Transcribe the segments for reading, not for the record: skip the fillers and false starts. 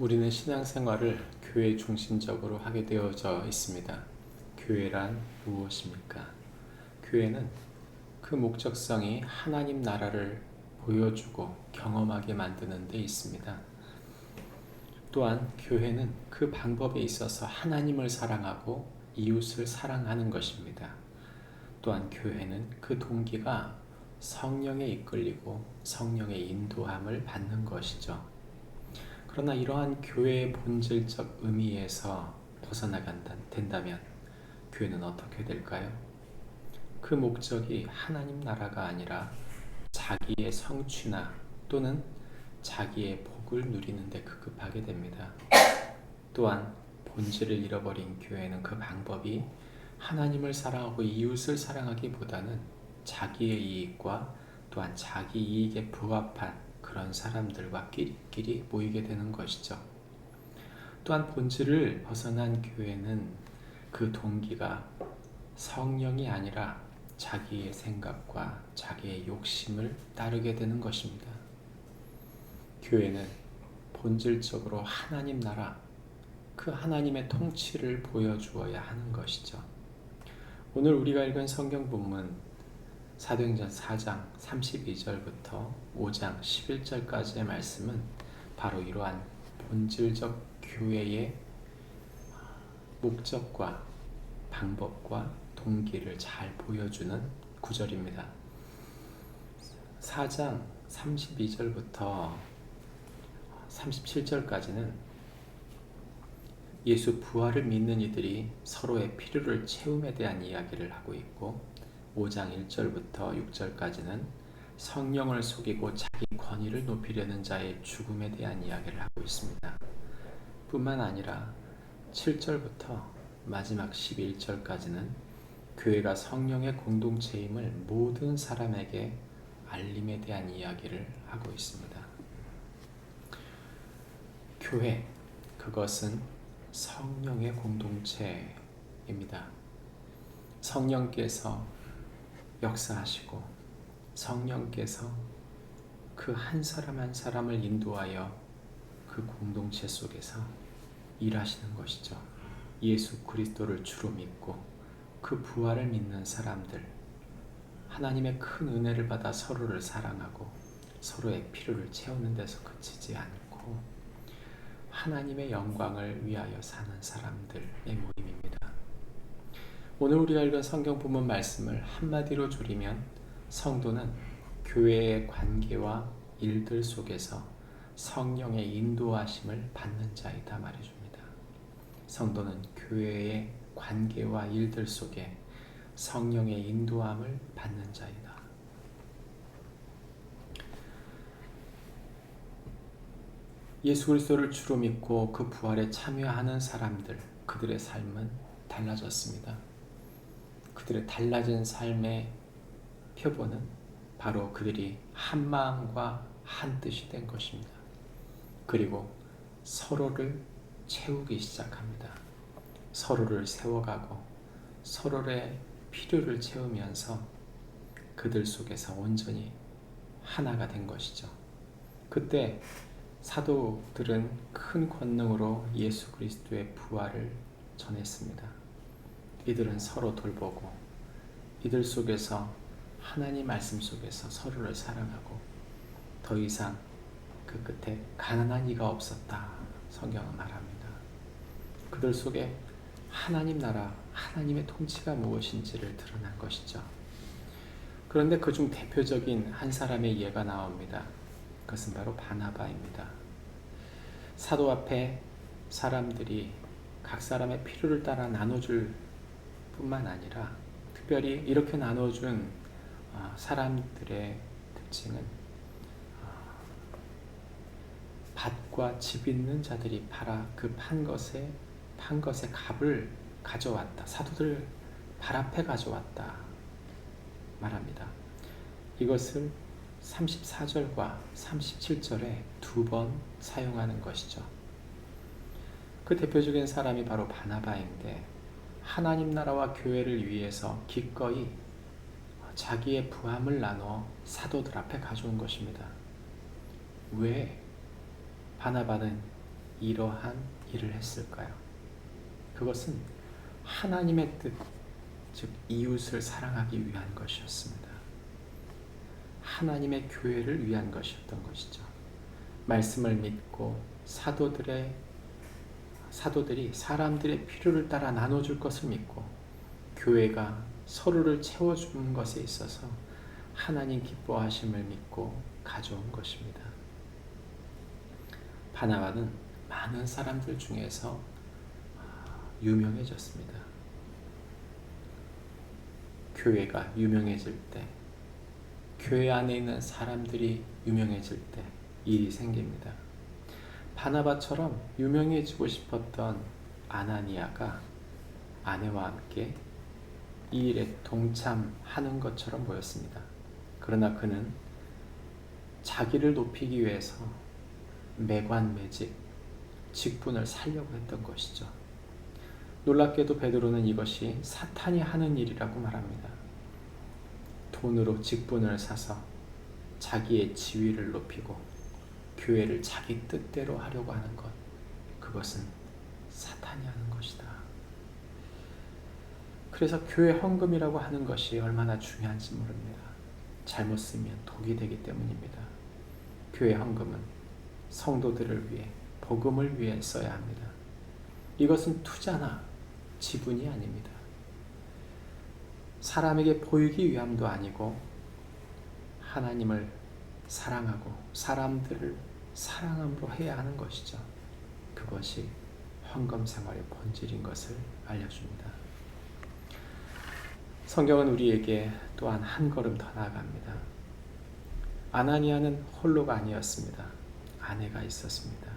우리는 신앙생활을 교회 중심적으로 하게 되어져 있습니다. 교회란 무엇입니까? 교회는 그 목적성이 하나님 나라를 보여주고 경험하게 만드는 데 있습니다. 또한 교회는 그 방법에 있어서 하나님을 사랑하고 이웃을 사랑하는 것입니다. 또한 교회는 그 동기가 성령에 이끌리고 성령의 인도함을 받는 것이죠. 그러나 이러한 교회의 본질적 의미에서 된다면 교회는 어떻게 될까요? 그 목적이 하나님 나라가 아니라 자기의 성취나 또는 자기의 복을 누리는 데 급급하게 됩니다. 또한 본질을 잃어버린 교회는 그 방법이 하나님을 사랑하고 이웃을 사랑하기보다는 자기의 이익과 또한 자기 이익에 부합한 그런 사람들과 끼리끼리 모이게 되는 것이죠. 또한 본질을 벗어난 교회는 그 동기가 성령이 아니라 자기의 생각과 자기의 욕심을 따르게 되는 것입니다. 교회는 본질적으로 하나님 나라, 그 하나님의 통치를 보여주어야 하는 것이죠. 오늘 우리가 읽은 성경 본문 사도행전 4장 32절부터 5장 11절까지의 말씀은 바로 이러한 본질적 교회의 목적과 방법과 동기를 잘 보여주는 구절입니다. 4장 32절부터 37절까지는 예수 부활을 믿는 이들이 서로의 필요를 채움에 대한 이야기를 하고 있고, 5장 1절부터 6절까지는 성령을 속이고 자기 권위를 높이려는 자의 죽음에 대한 이야기를 하고 있습니다. 뿐만 아니라 7절부터 마지막 11절까지는 교회가 성령의 공동체임을 모든 사람에게 알림에 대한 이야기를 하고 있습니다. 교회, 그것은 성령의 공동체입니다. 성령께서 역사하시고 성령께서 그 한 사람 한 사람을 인도하여 그 공동체 속에서 일하시는 것이죠. 예수 그리스도를 주로 믿고 그 부활을 믿는 사람들, 하나님의 큰 은혜를 받아 서로를 사랑하고 서로의 필요를 채우는 데서 그치지 않고 하나님의 영광을 위하여 사는 사람들의 모임입니다. 오늘 우리가 읽은 성경 본문 말씀을 한마디로 줄이면 성도는 교회의 관계와 일들 속에서 성령의 인도하심을 받는 자이다 말해줍니다. 성도는 교회의 관계와 일들 속에 성령의 인도함을 받는 자이다. 예수 그리스도를 주로 믿고 그 부활에 참여하는 사람들, 그들의 삶은 달라졌습니다. 그들의 달라진 삶의 표본은 바로 그들이 한 마음과 한 뜻이 된 것입니다. 그리고 서로를 채우기 시작합니다. 서로를 세워가고 서로의 필요를 채우면서 그들 속에서 온전히 하나가 된 것이죠. 그때 사도들은 큰 권능으로 예수 그리스도의 부활을 전했습니다. 이들은 서로 돌보고 이들 속에서 하나님 말씀 속에서 서로를 사랑하고 더 이상 그 끝에 가난한 이가 없었다, 성경은 말합니다. 그들 속에 하나님 나라, 하나님의 통치가 무엇인지를 드러난 것이죠. 그런데 그중 대표적인 한 사람의 예가 나옵니다. 그것은 바로 바나바입니다. 사도 앞에 사람들이 각 사람의 필요를 따라 나눠줄 뿐만 아니라 특별히 이렇게 나눠준 사람들의 특징은 밭과 집 있는 자들이 팔아 그 판 것의 값을 가져왔다. 사도들 발 앞에 가져왔다 말합니다. 이것을 34절과 37절에 두 번 사용하는 것이죠. 그 대표적인 사람이 바로 바나바인데 하나님 나라와 교회를 위해서 기꺼이 자기의 부함을 나눠 사도들 앞에 가져온 것입니다. 왜 바나바는 이러한 일을 했을까요? 그것은 하나님의 뜻, 즉 이웃을 사랑하기 위한 것이었습니다. 하나님의 교회를 위한 것이었던 것이죠. 말씀을 믿고 사도들이 사람들의 필요를 따라 나눠줄 것을 믿고 교회가 서로를 채워주는 것에 있어서 하나님 기뻐하심을 믿고 가져온 것입니다. 바나바는 많은 사람들 중에서 유명해졌습니다. 교회가 유명해질 때, 교회 안에 있는 사람들이 유명해질 때 일이 생깁니다. 바나바처럼 유명해지고 싶었던 아나니아가 아내와 함께 이 일에 동참하는 것처럼 보였습니다. 그러나 그는 자기를 높이기 위해서 매관매직, 직분을 살려고 했던 것이죠. 놀랍게도 베드로는 이것이 사탄이 하는 일이라고 말합니다. 돈으로 직분을 사서 자기의 지위를 높이고 교회를 자기 뜻대로 하려고 하는 것, 그것은 사탄이 하는 것이다. 그래서 교회 헌금이라고 하는 것이 얼마나 중요한지 모릅니다. 잘못 쓰면 독이 되기 때문입니다. 교회 헌금은 성도들을 위해, 복음을 위해 써야 합니다. 이것은 투자나 지분이 아닙니다. 사람에게 보이기 위함도 아니고 하나님을 사랑하고 사람들을 사랑함으로 해야 하는 것이죠. 그것이 헌금 생활의 본질인 것을 알려줍니다. 성경은 우리에게 또한 한 걸음 더 나아갑니다. 아나니아는 홀로가 아니었습니다. 아내가 있었습니다.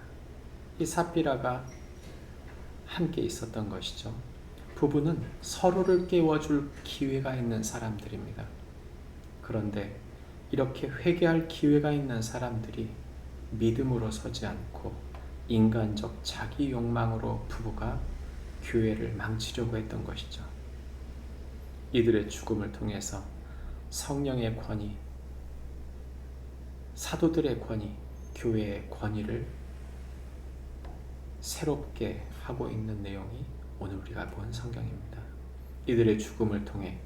이 삽비라가 함께 있었던 것이죠. 부부는 서로를 깨워줄 기회가 있는 사람들입니다. 그런데 이렇게 회개할 기회가 있는 사람들이 믿음으로 서지 않고 인간적 자기 욕망으로 부부가 교회를 망치려고 했던 것이죠. 이들의 죽음을 통해서 성령의 권위, 사도들의 권위, 교회의 권위를 새롭게 하고 있는 내용이 오늘 우리가 본 성경입니다. 이들의 죽음을 통해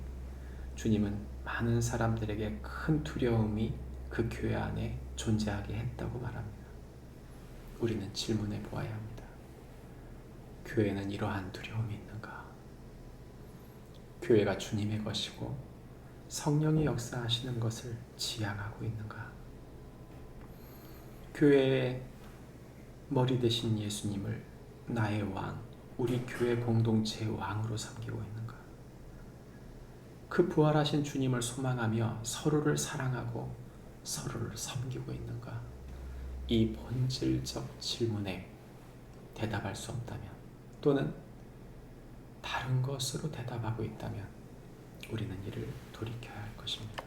주님은 많은 사람들에게 큰 두려움이 그 교회 안에 존재하게 했다고 말합니다. 우리는 질문해 보아야 합니다. 교회는 이러한 두려움이 있는가? 교회가 주님의 것이고 성령이 역사하시는 것을 지향하고 있는가? 교회의 머리 되신 예수님을 나의 왕, 우리 교회 공동체의 왕으로 섬기고 있는가? 그 부활하신 주님을 소망하며 서로를 사랑하고 서로를 섬기고 있는가? 이 본질적 질문에 대답할 수 없다면, 또는 다른 것으로 대답하고 있다면 우리는 이를 돌이켜야 할 것입니다.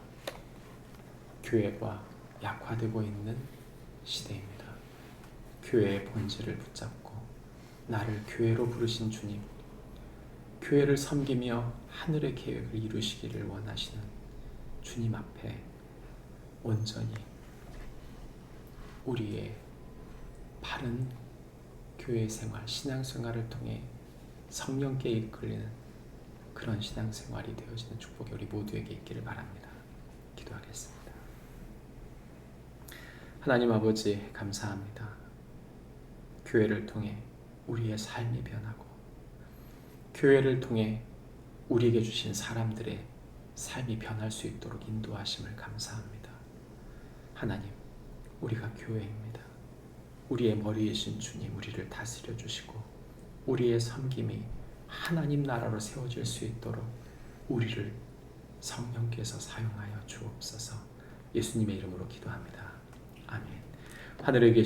교회가 약화되고 있는 시대입니다. 교회의 본질을 붙잡고 나를 교회로 부르신 주님, 교회를 섬기며 하늘의 계획을 이루시기를 원하시는 주님 앞에 온전히 우리의 바른 교회 생활, 신앙생활을 통해 성령께 이끌리는 그런 신앙생활이 되어지는 축복이 우리 모두에게 있기를 바랍니다. 기도하겠습니다. 하나님 아버지, 감사합니다. 교회를 통해 우리의 삶이 변하고 교회를 통해 우리에게 주신 사람들의 삶이 변할 수 있도록 인도하심을 감사합니다. 하나님, 우리가 교회입니다. 우리의 머리이신 주님, 우리를 다스려 주시고 우리의 섬김이 하나님 나라로 세워질 수 있도록 우리를 성령께서 사용하여 주옵소서. 예수님의 이름으로 기도합니다. 아멘. 하늘에 계신